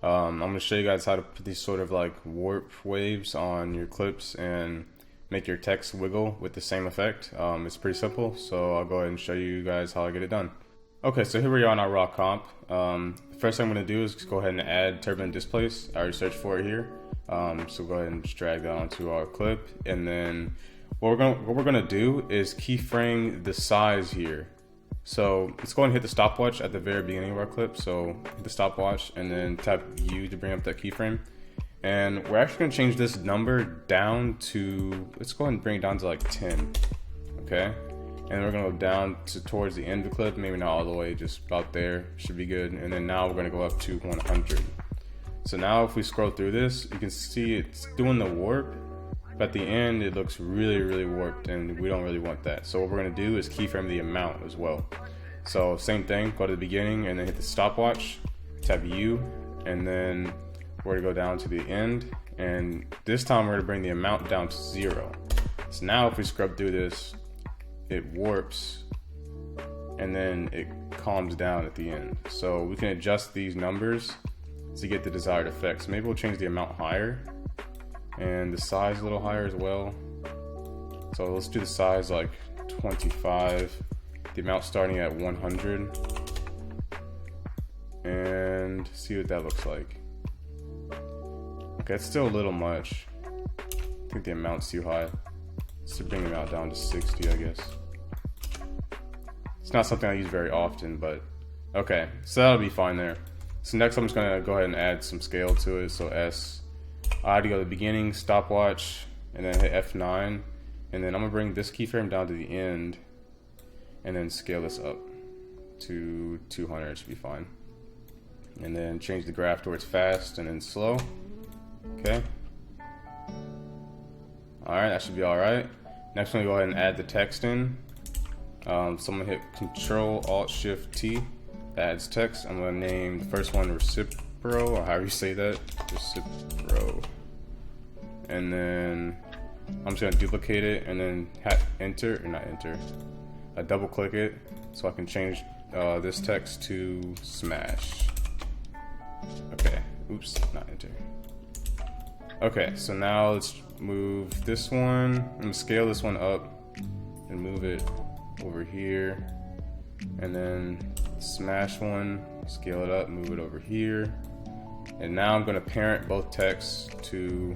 I'm going to show you guys how to put these sort of like warp waves on your clips and make your text wiggle with the same effect. It's pretty simple, so I'll go ahead and show you guys how I get it done. Okay, so here we are on our raw comp. The first thing I'm going to do is just go ahead and add Turbulent Displace. I already searched for it here. So go ahead and just drag that onto our clip, and then what we're gonna do is keyframe the size here. So let's go ahead and hit the stopwatch at the very beginning of our clip. So hit the stopwatch and then tap U to bring up that keyframe. And we're actually gonna change this number down to, let's go ahead and bring it down to like 10. Okay. And we're gonna go down to towards the end of the clip, maybe not all the way, just about there, should be good. And then now we're gonna go up to 100. So now if we scroll through this, you can see it's doing the warp, but at the end it looks really warped, and we don't really want that. So what we're gonna do is keyframe the amount as well. So same thing, go to the beginning and then hit the stopwatch, tap U, and then we're gonna go down to the end, and this time we're gonna bring the amount down to 0. So now if we scrub through this, it warps and then it calms down at the end. So we can adjust these numbers to get the desired effect. So maybe we'll change the amount higher and the size a little higher as well. So let's do the size like 25, the amount starting at 100, and see what that looks like. Okay, it's still a little much. I think the amount's too high. Let's bring the amount down to 60, I guess. It's not something I use very often, but okay, so that'll be fine there. So next I'm just gonna go ahead and add some scale to it. So S, I had to go to the beginning, stopwatch, and then hit F9. And then I'm gonna bring this keyframe down to the end and then scale this up to 200, it should be fine. And then change the graph towards fast and then slow. Okay. Alright, that should be alright. Next I'm gonna go ahead and add the text in. So I'm gonna hit Control-Alt-Shift-T. That adds text. I'm gonna name the first one Recipro, or however you say that. Recipro. And then I'm just gonna duplicate it and then enter, or not enter, double click it so I can change this text to smash. Okay, oops, not enter. Okay, so now let's move this one. I'm gonna scale this one up and move it over here, and then smash one, scale it up, move it over here, and now I'm going to parent both texts to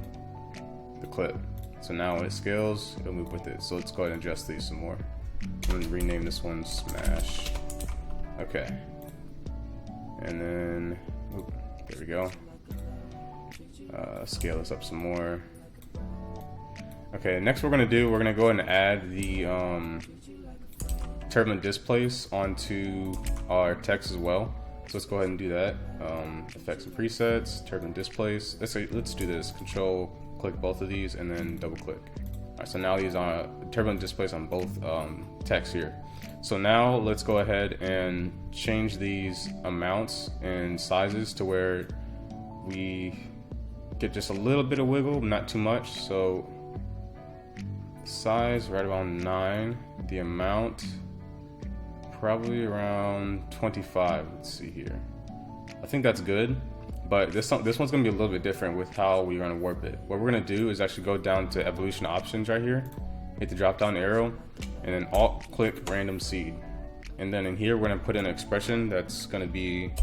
the clip. So now when it scales, it'll move with it. So let's go ahead and adjust these some more. I'm going to rename this one Smash. Okay, and then there we go. Scale this up some more. Okay, next we're going to do, we're going to go ahead and add the Turbulent Displace onto our text as well. So let's go ahead and do that. Effects and presets, Turbulent Displace. Let's do this. Control click both of these and then double click. Alright, so now these are Turbulent Displace on both texts here. So now let's go ahead and change these amounts and sizes to where we get just a little bit of wiggle, not too much. So size right around 9, the amount probably around 25. Let's see here. I think that's good, but this one's gonna be a little bit different with how we're gonna warp it. What we're gonna do is actually go down to evolution options right here, hit the drop down arrow, and then alt click random seed. And then in here we're gonna put in an expression that's gonna be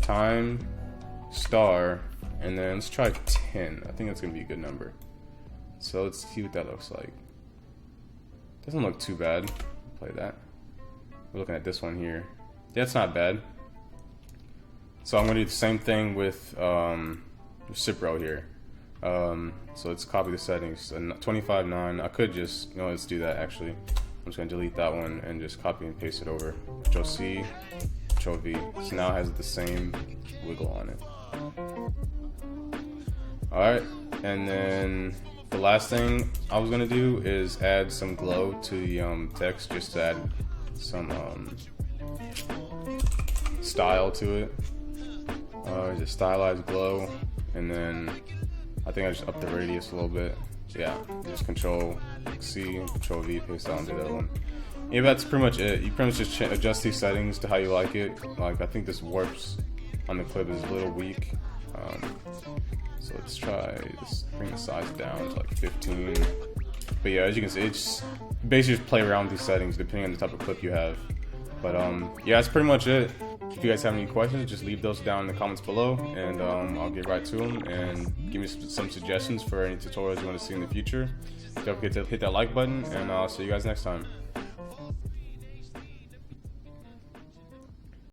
time star, and then let's try 10. I think that's gonna be a good number. So let's see what that looks like. Doesn't look too bad. Play that. We're looking at this one here. Yeah, it's not bad. So I'm gonna do the same thing with Recipro here. So let's copy the settings. So 25.9. I could just, let's do that actually. I'm just gonna delete that one and just copy and paste it over. Control C, Control V. So now it has the same wiggle on it. Alright, and then the last thing I was gonna do is add some glow to the text, just to add some style to it. Just stylized glow, and then I think I just up the radius a little bit. Yeah, just Control C, Control V, paste that onto the other one. Yeah, that's pretty much it. You pretty much just adjust these settings to how you like it. Like, I think this warps on the clip is a little weak. So let's try this, bring the size down to like 15. But yeah, as you can see, it's basically just play around with these settings depending on the type of clip you have. But yeah, that's pretty much it. If you guys have any questions, just leave those down in the comments below, and I'll get right to them and give me some suggestions for any tutorials you want to see in the future. Don't forget to hit that like button, and I'll see you guys next time.